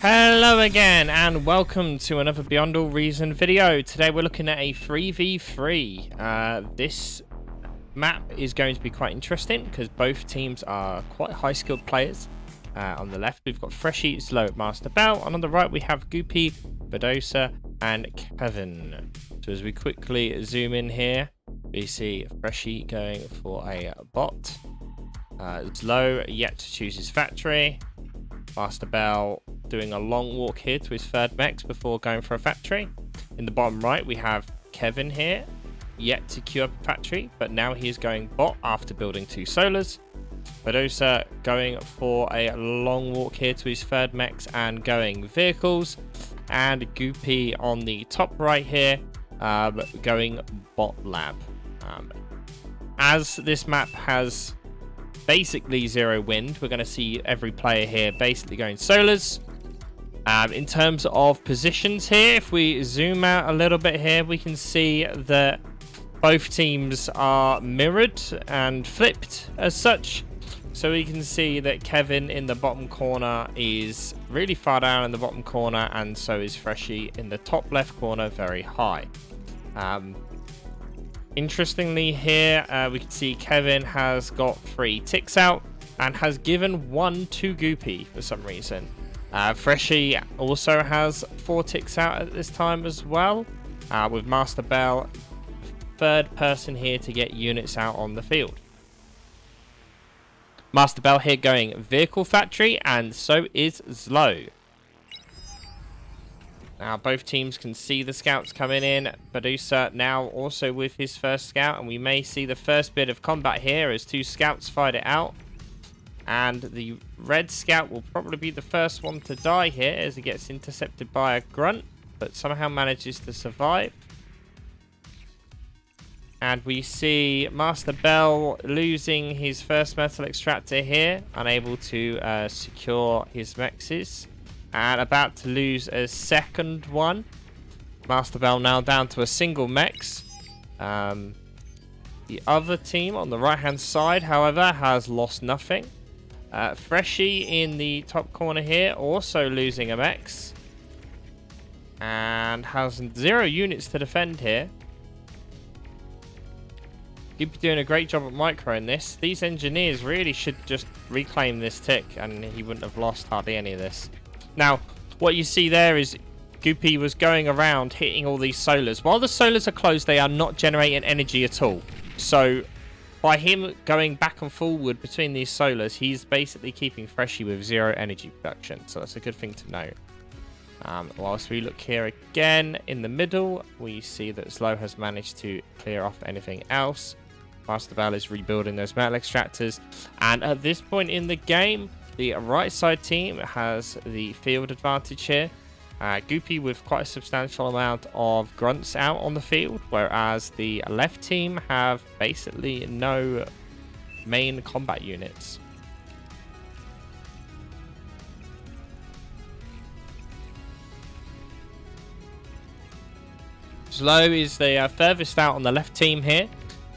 Hello again and welcome to another Beyond All Reason video. Today we're looking at a 3v3. This map is going to be quite interesting because both teams are quite high skilled players. On the left we've got Freshy, Slow, Master Bell, and on the right we have Goopy, Bedosa and Kevin. So as we quickly zoom in here, we see Freshy going for a bot. Slow yet to choose his factory. Master Bell doing a long walk here to his third mechs before going for a factory. In the bottom right, we have Kevin here, yet to queue up a factory, but now he is going bot after building 2 solars. Bedosa going for a long walk here to his third mechs and going vehicles. And Goopy on the top right here, going bot lab. As this map has basically zero wind, we're going to see every player here basically going solars. In terms of positions here, if we zoom out a little bit here, we can see that both teams are mirrored and flipped as such. So we can see that Kevin in the bottom corner is really far down in the bottom corner, and so is Freshy in the top left corner very high. Interestingly here, we can see Kevin has got 3 ticks out and has given 1 to Goopy for some reason. Freshy also has 4 ticks out at this time as well, with Master Bell, third person here to get units out on the field. Master Bell here going vehicle factory, and so is Slow. Now both teams can see the scouts coming in. Bedosa now also with his first scout, and we may see the first bit of combat here as 2 scouts fight it out. And the red scout will probably be the first one to die here as he gets intercepted by a grunt, but somehow manages to survive. And we see Master Bell losing his first metal extractor here, unable to secure his mexes. And about to lose a second one. Master Bell now down to a single mex. The other team on the right hand side, however, has lost nothing. Freshy in the top corner here also losing a mex. And has 0 units to defend here. Goopy doing a great job at microing this. These engineers really should just reclaim this tick and he wouldn't have lost hardly any of this. Now, what you see there is Goopy was going around hitting all these solars. While the solars are closed, they are not generating energy at all. So, by him going back and forward between these solars, he's basically keeping Freshy with 0 energy production. So that's a good thing to note. Whilst we look here again in the middle, we see that Slow has managed to clear off anything else. Master Bell is rebuilding those metal extractors. And at this point in the game, the right side team has the field advantage here. Goopy with quite a substantial amount of grunts out on the field, whereas the left team have basically no main combat units. Slow is the furthest out on the left team here.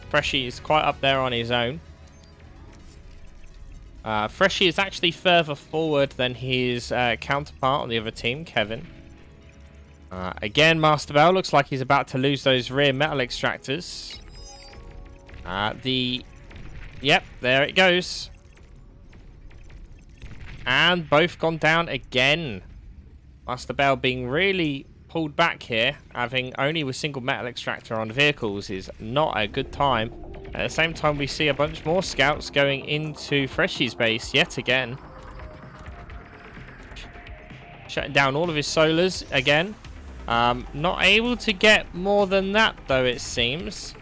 Freshy is quite up there on his own. Freshy is actually further forward than his counterpart on the other team, Kevin. Again, Master Bell looks like he's about to lose those rear metal extractors. Yep, there it goes. And both gone down again. Master Bell being really pulled back here, having only a single metal extractor on vehicles is not a good time. At the same time, we see a bunch more scouts going into Freshy's base yet again. Shutting down all of his solars again. Not able to get more than that, though, it seems.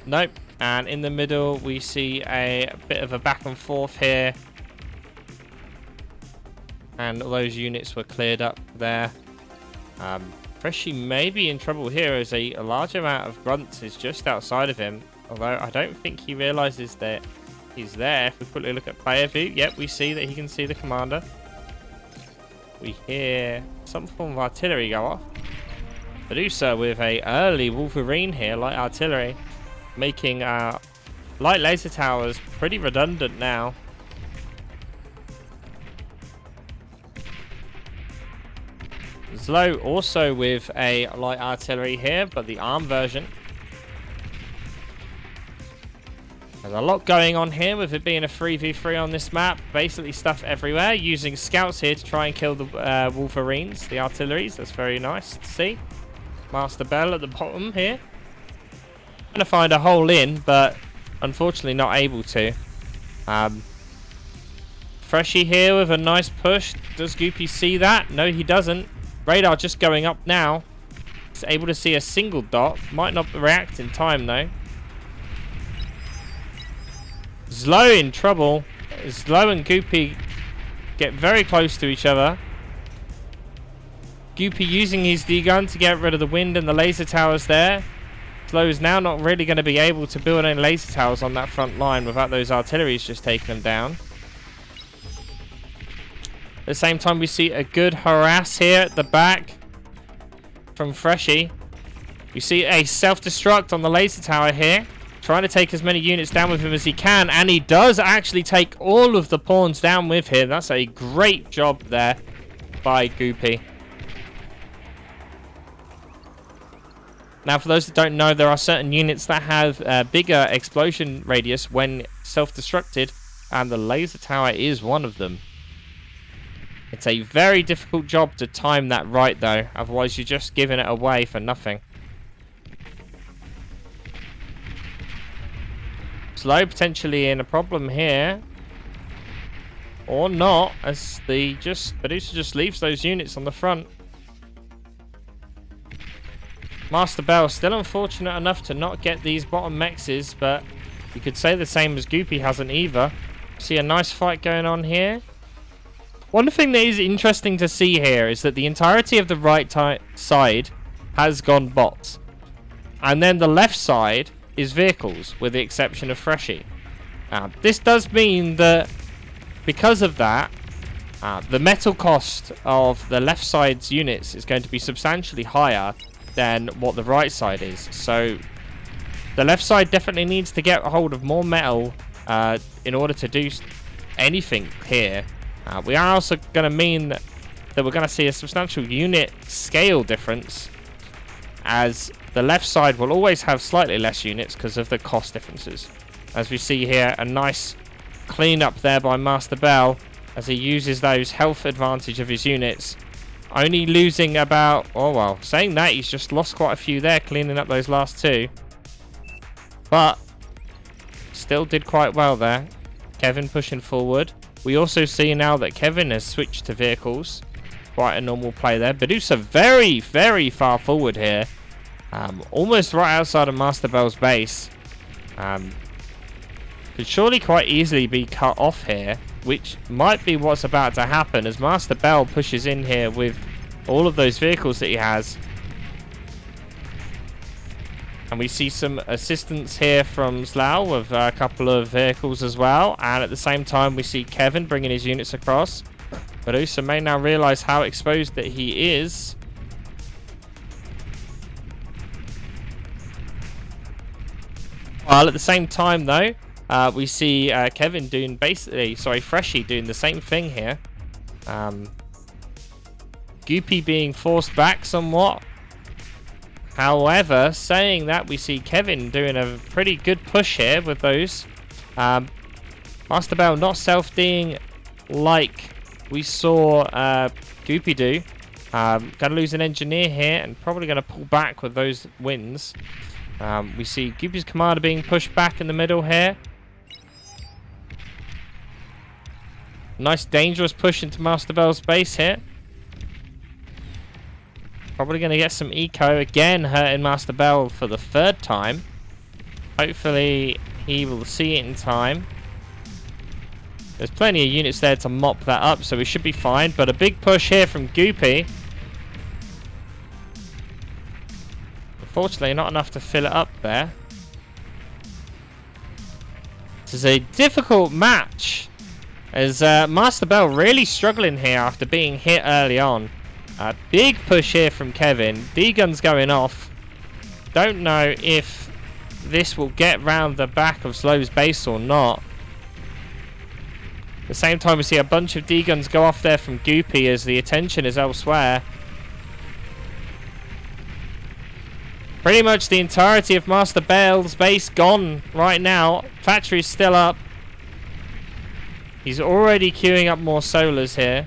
Nope. And in the middle, we see a bit of a back and forth here. And all those units were cleared up there. Freshy may be in trouble here as a large amount of grunts is just outside of him. Although I don't think he realizes that he's there. If we quickly look at player view, yep, we see that he can see the commander. We hear some form of artillery go off. Bedosa with a early Wolverine here, light artillery, making light laser towers pretty redundant now. Slow also with a light artillery here, but the arm version. There's a lot going on here with it being a 3v3 on this map. Basically stuff everywhere. Using scouts here to try and kill the Wolverines, the artilleries. That's very nice to see. Master Bell at the bottom here. Trying to find a hole in, but unfortunately not able to. Freshie here with a nice push. Does Goopy see that? No, he doesn't. Radar just going up now. He's able to see a single dot. Might not react in time though. Slow in trouble. Slow and Goopy get very close to each other. Goopy using his D-gun to get rid of the wind and the laser towers there. Slow is now not really going to be able to build any laser towers on that front line without those artilleries just taking them down. At the same time, we see a good harass here at the back from Freshie. We see a self-destruct on the laser tower here. Trying to take as many units down with him as he can. And he does actually take all of the pawns down with him. That's a great job there by Goopy. Now, for those that don't know, there are certain units that have a bigger explosion radius when self-destructed. And the laser tower is one of them. It's a very difficult job to time that right, though. Otherwise, you're just giving it away for nothing. Slow potentially in a problem here. Or not, as the Medusa just leaves those units on the front. Master Bell still unfortunate enough to not get these bottom mexes, but you could say the same as Goopy hasn't either. See a nice fight going on here. One thing that is interesting to see here is that the entirety of the right side has gone bots. And then the left side is vehicles, with the exception of Freshie. This does mean that because of that, the metal cost of the left side's units is going to be substantially higher than what the right side is. So the left side definitely needs to get a hold of more metal in order to do anything here. We are also going to mean that we're going to see a substantial unit scale difference, as the left side will always have slightly less units because of the cost differences. As we see here, a nice clean up there by Master Bell as he uses those health advantage of his units. Only losing about, oh well, saying that, he's just lost quite a few there cleaning up those last two. But still did quite well there. Kevin pushing forward. We also see now that Kevin has switched to vehicles. Quite a normal play there. Medusa very, very far forward here. Almost right outside of Master Bell's base. Could surely quite easily be cut off here, which might be what's about to happen as Master Bell pushes in here with all of those vehicles that he has. And we see some assistance here from Slough with a couple of vehicles as well. And at the same time, we see Kevin bringing his units across. Medusa may now realize how exposed that he is. While at the same time, though, we see Kevin doing basically, Freshie doing the same thing here. Goopy being forced back somewhat. However, saying that, we see Kevin doing a pretty good push here with those. Master Bell not self-D'ing like we saw Goopy do. Going to lose an engineer here and probably going to pull back with those wins. We see Goopy's commander being pushed back in the middle here. Nice dangerous push into Master Bell's base here. Probably going to get some eco again, hurting Master Bell for the third time. Hopefully he will see it in time. There's plenty of units there to mop that up, so we should be fine. But a big push here from Goopy. Unfortunately, not enough to fill it up there. This is a difficult match, as Master Bell really struggling here after being hit early on. A big push here from Kevin. D-gun's going off. Don't know if this will get round the back of Slow's base or not. At the same time, we see a bunch of D-guns go off there from Goopy as the attention is elsewhere. Pretty much the entirety of Master Bell's base gone right now. Factory's still up. He's already queuing up more solars here.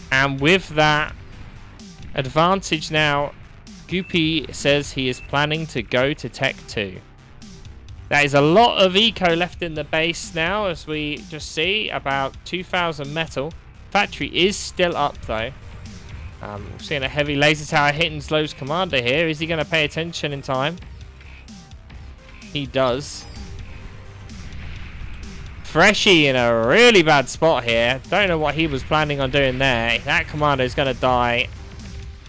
And with that advantage now, Goopy says he is planning to go to Tech 2. There is a lot of eco left in the base now, as we just see, about 2,000 metal. Factory is still up though. Seeing a heavy laser tower hitting Slow's commander here. Is he going to pay attention in time? He does. Freshie in a really bad spot here. Don't know what he was planning on doing there. That commander is going to die.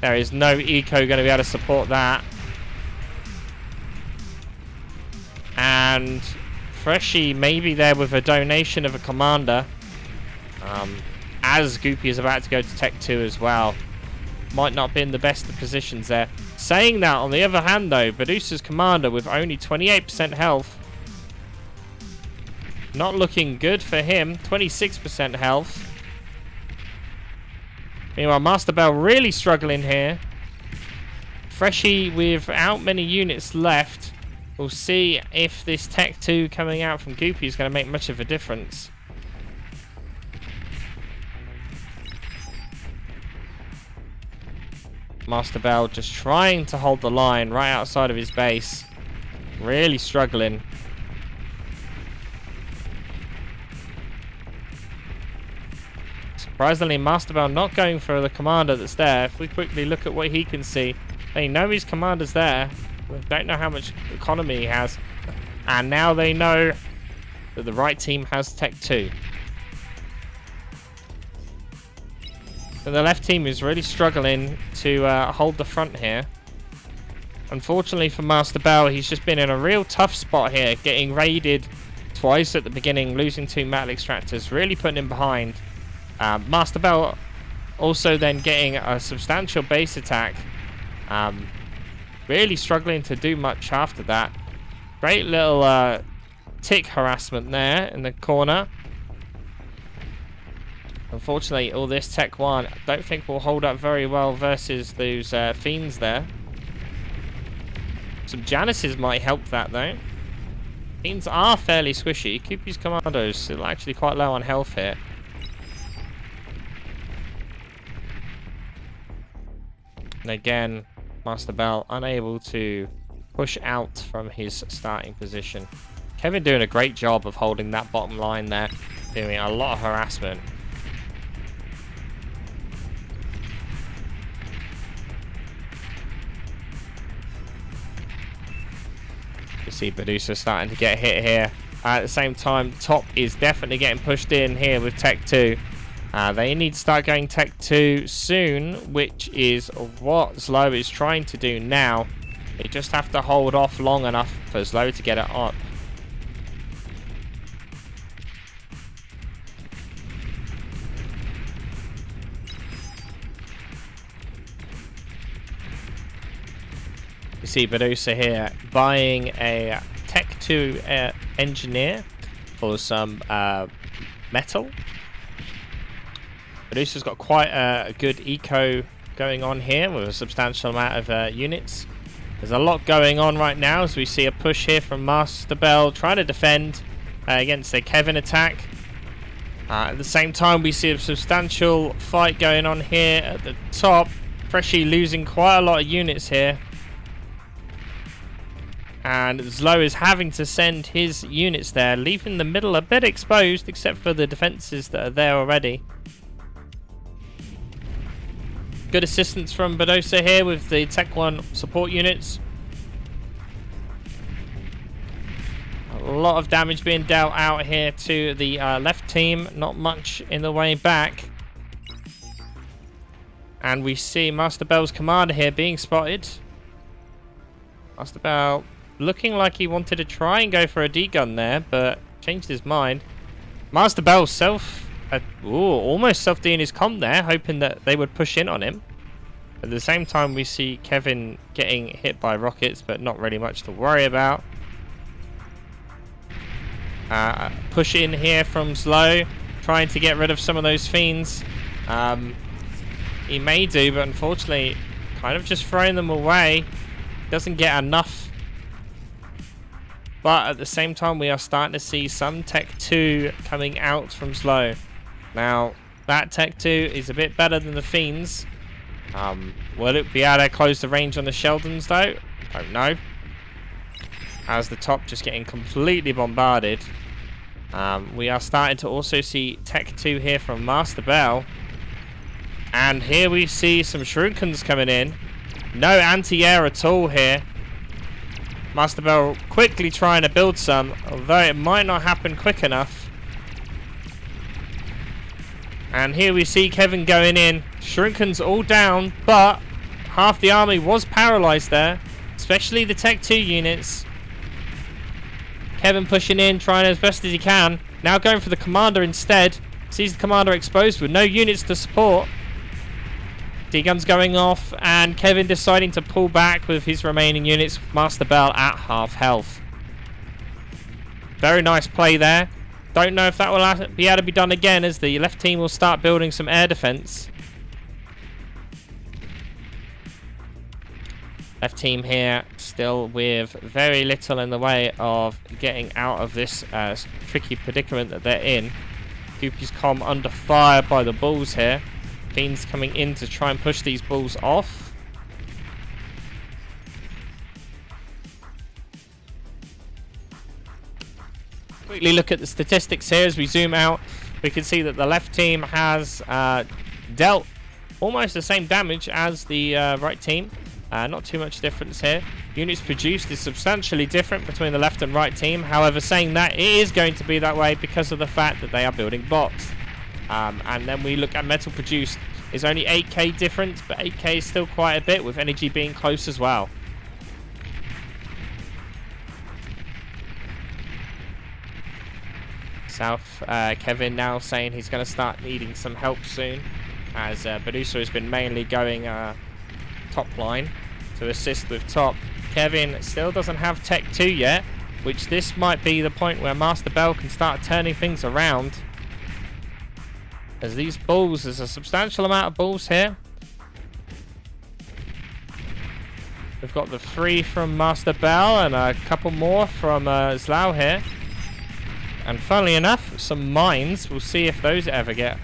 There is no eco going to be able to support that. And Freshie maybe there with a donation of a commander. As Goopy is about to go to Tech 2 as well. Might not be in the best of positions there. Saying that, on the other hand though, Medusa's commander with only 28% health. Not looking good for him. 26% health. Meanwhile, Master Bell really struggling here. Freshie without many units left. We'll see if this Tech 2 coming out from Goopy is going to make much of a difference. Master Bell just trying to hold the line right outside of his base. Really struggling. Surprisingly, Master Bell not going for the commander that's there. If we quickly look at what he can see, they know his commander's there. We don't know how much economy he has. And now they know that the right team has Tech 2. So the left team is really struggling to hold the front here. Unfortunately for Master Bell, he's just been in a real tough spot here, getting raided twice at the beginning, losing 2 metal extractors, really putting him behind. Master Bell also then getting a substantial base attack. Really struggling to do much after that. Great little tick harassment there in the corner. Unfortunately, all this Tech 1 I don't think will hold up very well versus those fiends there. Some Janices might help that though. Fiends are fairly squishy. Goopy's commandos still actually quite low on health here. And again, Master Bell unable to push out from his starting position. Kevin doing a great job of holding that bottom line there. Doing a lot of harassment. You see Medusa starting to get hit here. At the same time, top is definitely getting pushed in here with Tech 2. They need to start going Tech 2 soon, which is what Slow is trying to do now. They just have to hold off long enough for Slow to get it up. You see Medusa here buying a Tech 2 engineer for some metal. Medusa's got quite a good eco going on here with a substantial amount of units. There's a lot going on right now as we see a push here from Master Bell trying to defend against a Kevin attack. At the same time, we see a substantial fight going on here at the top. Freshie losing quite a lot of units here. And Zlo is having to send his units there, leaving the middle a bit exposed, except for the defenses that are there already. Good assistance from Medusa here with the Tech 1 support units. A lot of damage being dealt out here to the left team. Not much in the way back. And we see Master Bell's commander here being spotted. Master Bell looking like he wanted to try and go for a D-gun there, but changed his mind. Master Bell almost self-D'ing his comm there, hoping that they would push in on him. At the same time, we see Kevin getting hit by rockets, but not really much to worry about. Push in here from Slow, trying to get rid of some of those fiends. He may do, but unfortunately Kind of just throwing them away. Doesn't get enough. But at the same time, we are starting to see some Tech 2 coming out from slow. Now, that Tech 2 is a bit better than the Fiends. Will it be able to close the range on the Sheldons, though? Don't know. As the top just getting completely bombarded. We are starting to also see Tech 2 here from Master Bell. And here we see some Shurinkens coming in. No anti-air at all here. Master Bell quickly trying to build some, although it might not happen quick enough. And here we see Kevin going in. Shurinkens all down, but half the army was paralyzed there, especially the Tech 2 units. Kevin pushing in, trying as best as he can. Now going for the commander instead. Sees the commander exposed with no units to support. D-guns going off, and Kevin deciding to pull back with his remaining units. Master Bell at half health. Very nice play there. Don't know if that will be able to be done again, as the left team will start building some air defense. Left team here still with very little in the way of getting out of this tricky predicament that they're in. Goopy's comm under fire by the bulls here. Fiends coming in to try and push these bulls off. Quickly look at the statistics here as we zoom out. We can see that the left team has dealt almost the same damage as the right team. Not too much difference here. Units produced is substantially different between the left and right team. However, saying that, it is going to be that way because of the fact that they are building bots. And then we look at metal produced. It's only 8k difference, but 8k is still quite a bit, with energy being close as well. South, Kevin now saying he's going to start needing some help soon, as Bedusa has been mainly going top line to assist with top. Kevin still doesn't have Tech 2 yet, which this might be the point where Master Bell can start turning things around. As these bulls, there's a substantial amount of bulls here. We've got the 3 from Master Bell and a couple more from Zlau here. And funnily enough, some mines. We'll see if those ever get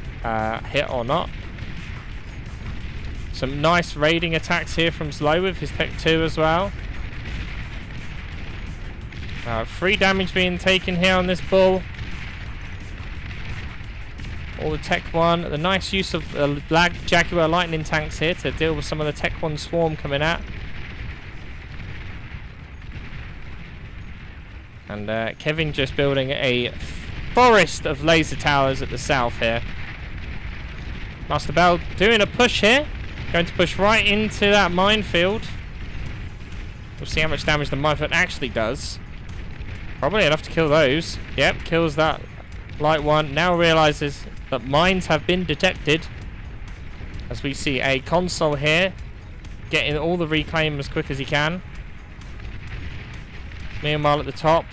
hit or not. Some nice raiding attacks here from Zlau with his Tech 2 as well. 3 damage being taken here on this bull. All the Tech 1. The nice use of Jaguar lightning tanks here to deal with some of the Tech 1 swarm coming out. And Kevin just building a forest of laser towers at the south here. Master Bell doing a push here. Going to push right into that minefield. We'll see how much damage the minefield actually does. Probably enough to kill those. Yep, kills that light one. Now realizes that mines have been detected. As we see a console here, getting all the reclaim as quick as he can. Meanwhile at the top,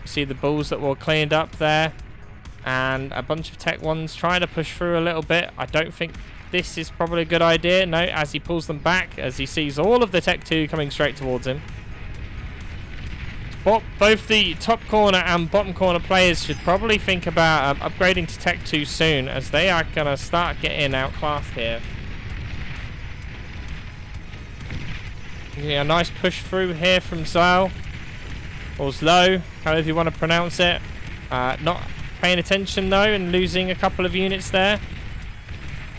see the bulls that were cleaned up there. And a bunch of Tech 1s trying to push through a little bit. I don't think this is probably a good idea. No, as he pulls them back, as he sees all of the Tech 2 coming straight towards him. Both the top corner and bottom corner players should probably think about upgrading to Tech 2 soon, as they are going to start getting outclassed here. Yeah, a nice push through here from Zlau. Or Zlo, however you want to pronounce it. Not paying attention though, and losing a couple of units there.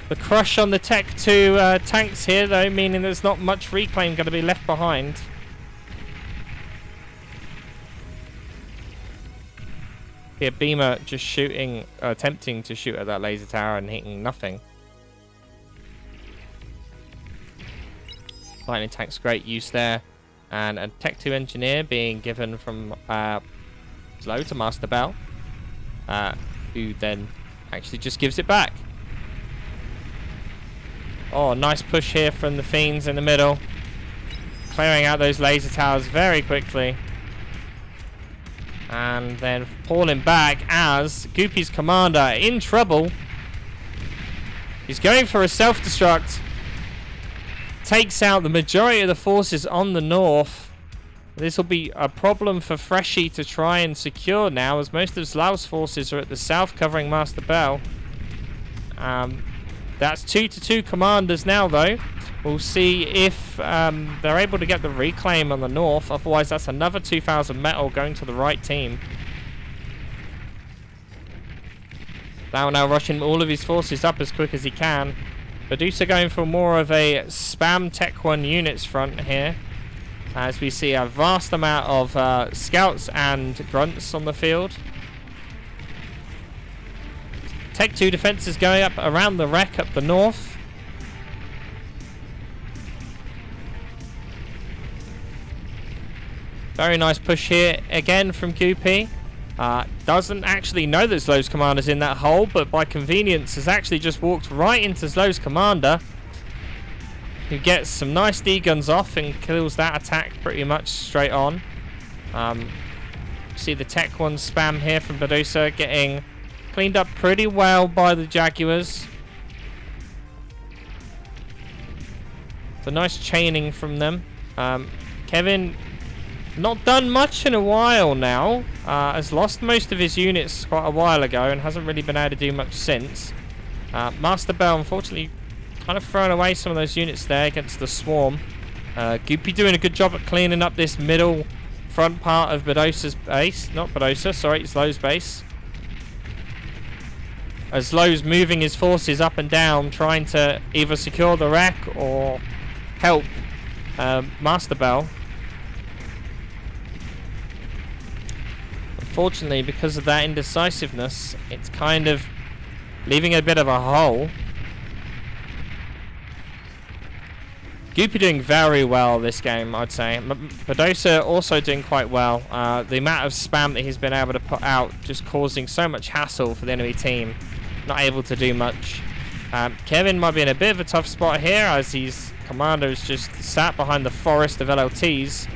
The crush on the Tech 2 tanks here though, meaning there's not much reclaim going to be left behind. Here, Beamer just shooting, attempting to shoot at that laser tower and hitting nothing. Lightning tank's great use there. And a Tech 2 engineer being given from Zlo to Master Bell, who then actually just gives it back. Oh, nice push here from the Fiends in the middle. Clearing out those laser towers very quickly. And then falling back as Goopy's commander in trouble. He's going for a self-destruct. takes out the majority of the forces on the north. This will be a problem for Freshy to try and secure now, as most of Zlow's forces are at the south covering Master Bell. That's 2-2 commanders now, though. We'll see if they're able to get the reclaim on the north. Otherwise, that's another 2,000 metal going to the right team. Zlow now rushing all of his forces up as quick as he can. Medusa going for more of a spam Tech 1 units front here, as we see a vast amount of scouts and grunts on the field. Tech 2 defenses going up around the wreck up the north. Very nice push here again from Goopy. Doesn't actually know that Zlow's commander's in that hole, but by convenience has actually just walked right into Zlow's commander, who gets some nice D-guns off and kills that attack pretty much straight on. See the Tech 1 spam here from Medusa getting cleaned up pretty well by the Jaguars. It's a nice chaining from them. Kevin, not done much in a while now. Has lost most of his units quite a while ago and hasn't really been able to do much since. Master Bell, unfortunately, kind of thrown away some of those units there against the swarm. Goopy doing a good job at cleaning up this middle front part of Medusa's base. Not Medusa, sorry, it's Zlow's base. As Zlow's moving his forces up and down, trying to either secure the wreck or help Master Bell. Unfortunately, because of that indecisiveness, it's kind of leaving a bit of a hole. Goopy doing very well this game, I'd say. Medusa also doing quite well. The amount of spam that he's been able to put out just causing so much hassle for the enemy team. Not able to do much. Kevin might be in a bit of a tough spot here, as his commander is just sat behind the forest of LLTs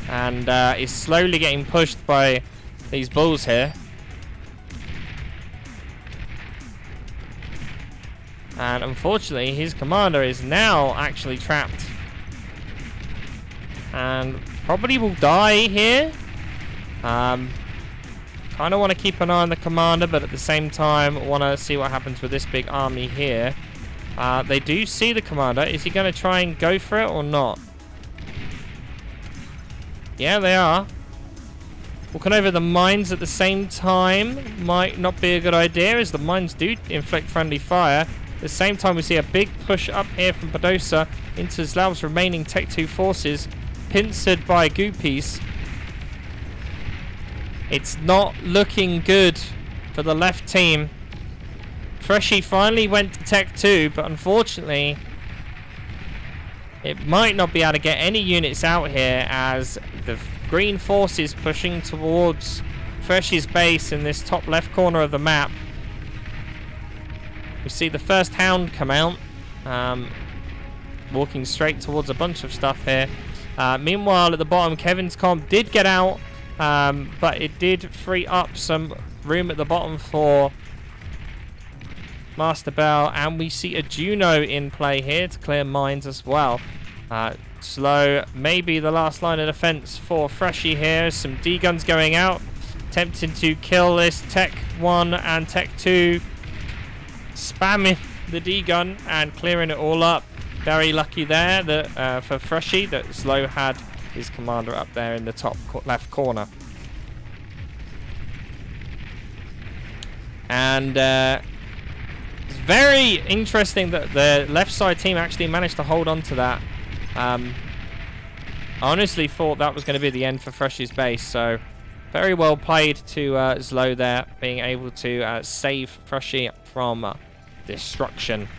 and is slowly getting pushed by these bulls here. And unfortunately, his commander is now actually trapped. And probably will die here. Kind of want to keep an eye on the commander, but at the same time, want to see what happens with this big army here. They do see the commander. Is he going to try and go for it or not? Yeah, they are. Walking over the mines at the same time might not be a good idea, as the mines do inflict friendly fire. At the same time, we see a big push up here from Medusa into Zlow's remaining Tech 2 forces, pincered by Goopies. It's not looking good for the left team. Freshy finally went to Tech 2, but unfortunately, it might not be able to get any units out here, as the green forces pushing towards Freshy's base in this top left corner of the map. We see the first hound come out, walking straight towards a bunch of stuff here. Meanwhile, at the bottom, Kevin's comp did get out, but it did free up some room at the bottom for Master Bell, and we see a Juno in play here to clear mines as well. Slow, maybe the last line of defense for Freshy here. Some D-guns going out, attempting to kill this Tech 1 and Tech 2. Spamming the D-gun and clearing it all up. Very lucky there that for Freshy that Slow had his commander up there in the top left corner. And it's very interesting that the left side team actually managed to hold on to that. I honestly thought that was going to be the end for Freshy's base, so very well played to Zlo there, being able to save Freshy from destruction.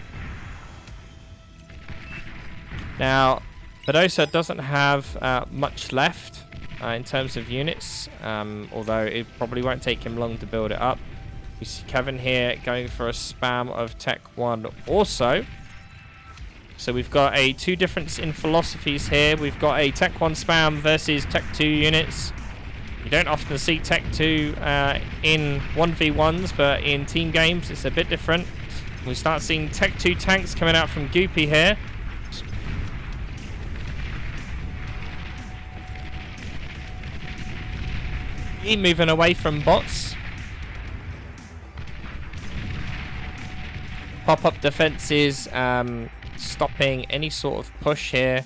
Now, Medusa doesn't have much left in terms of units, although it probably won't take him long to build it up. We see Kevin here going for a spam of Tech 1 also. So we've got a two difference in philosophies here. We've got a Tech 1 spam versus Tech 2 units. You don't often see Tech 2 in 1v1s, but in team games it's a bit different. We start seeing Tech 2 tanks coming out from Goopy here. moving away from bots. Pop-up defenses, stopping any sort of push here.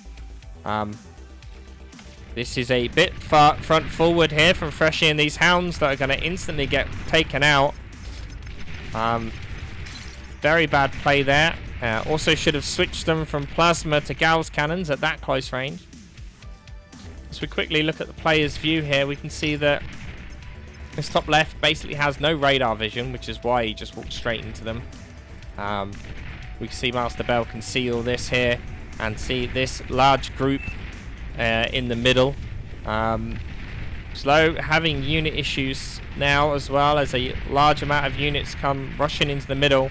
This is a bit far front forward here from Freshie and these hounds that are going to instantly get taken out. Very bad play there. Also should have switched them from plasma to Gauss cannons at that close range. As we quickly look at the player's view here, we can see that this top left basically has no radar vision, which is why he just walked straight into them. We can see Master Bell can see all this here and see this large group in the middle. Slow having unit issues now as well, as a large amount of units come rushing into the middle.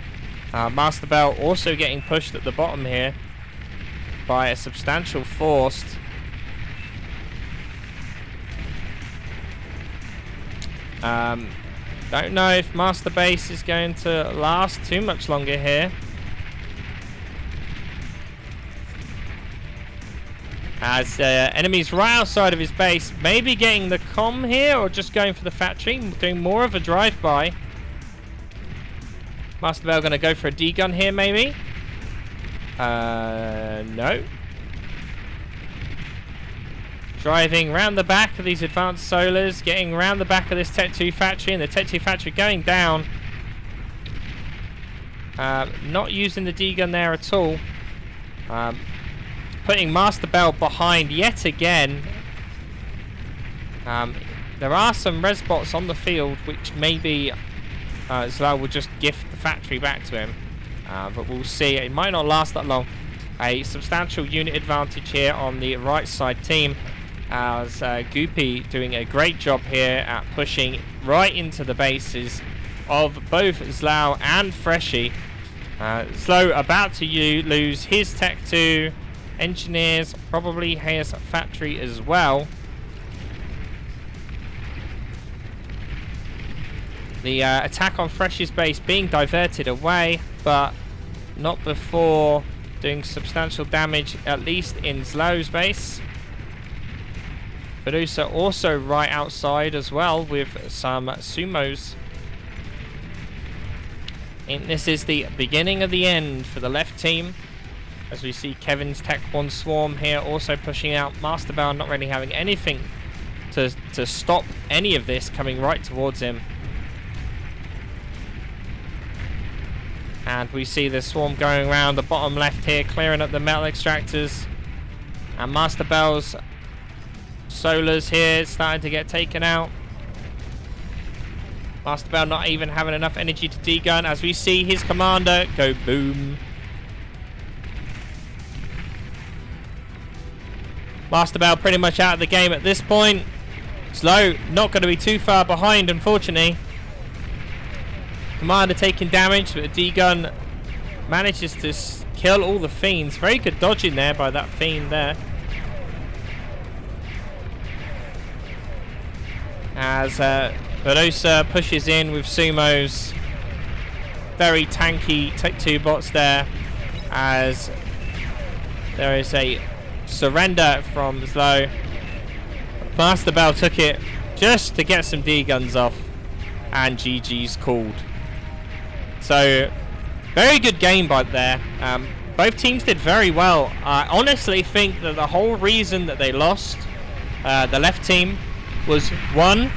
Master Bell also getting pushed at the bottom here by a substantial force. Don't know if Master Base is going to last too much longer here. As enemies right outside of his base, maybe getting the comm here or just going for the factory, doing more of a drive-by. Master Bell going to go for a D-gun here, maybe? No. Driving round the back of these advanced solars, getting round the back of this Tech 2 factory, and the Tech 2 factory going down. Not using the D-gun there at all. Putting Master Bell behind yet again. There are some res bots on the field, which maybe Zlal will just gift the factory back to him. But we'll see. It might not last that long. A substantial unit advantage here on the right side team, as Goopy doing a great job here at pushing right into the bases of both Zlal and Freshie. Slow about to lose his Tech 2 engineers, probably his factory as well. The attack on Freshie's base being diverted away, but not before doing substantial damage, at least in Zlow's base. Medusa also right outside as well with some sumos. And this is the beginning of the end for the left team, as we see Kevin's Tech 1 Swarm here also pushing out. Master Bell not really having anything to stop any of this coming right towards him. And we see the Swarm going around the bottom left here, clearing up the metal extractors. And Master Bell's solars here starting to get taken out. Master Bell not even having enough energy to D-gun, as we see his commander go boom. Master Bell pretty much out of the game at this point. Slow not going to be too far behind, unfortunately. Commander taking damage, but the D-gun manages to kill all the fiends. Very good dodging there by that fiend there. As Velosa pushes in with sumos. Very tanky Tech 2 bots there, as there is a surrender from Zlo. Master Bell took it just to get some D-guns off, and GG's called. So, very good game by there. Both teams did very well. I honestly think that the whole reason that they lost, the left team, was one,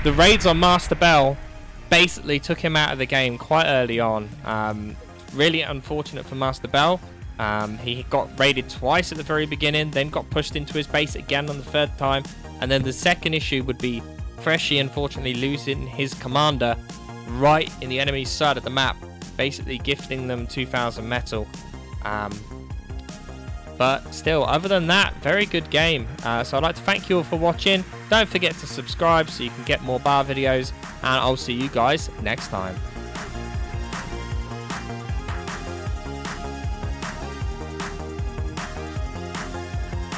the raids on Master Bell basically took him out of the game quite early on. Really unfortunate for Master Bell. He got raided twice at the very beginning, then got pushed into his base again on the third time. And then the second issue would be Freshie unfortunately losing his commander right in the enemy's side of the map, basically gifting them 2,000 metal. But still, other than that, very good game. So I'd like to thank you all for watching. Don't forget to subscribe so you can get more bar videos, and I'll see you guys next time.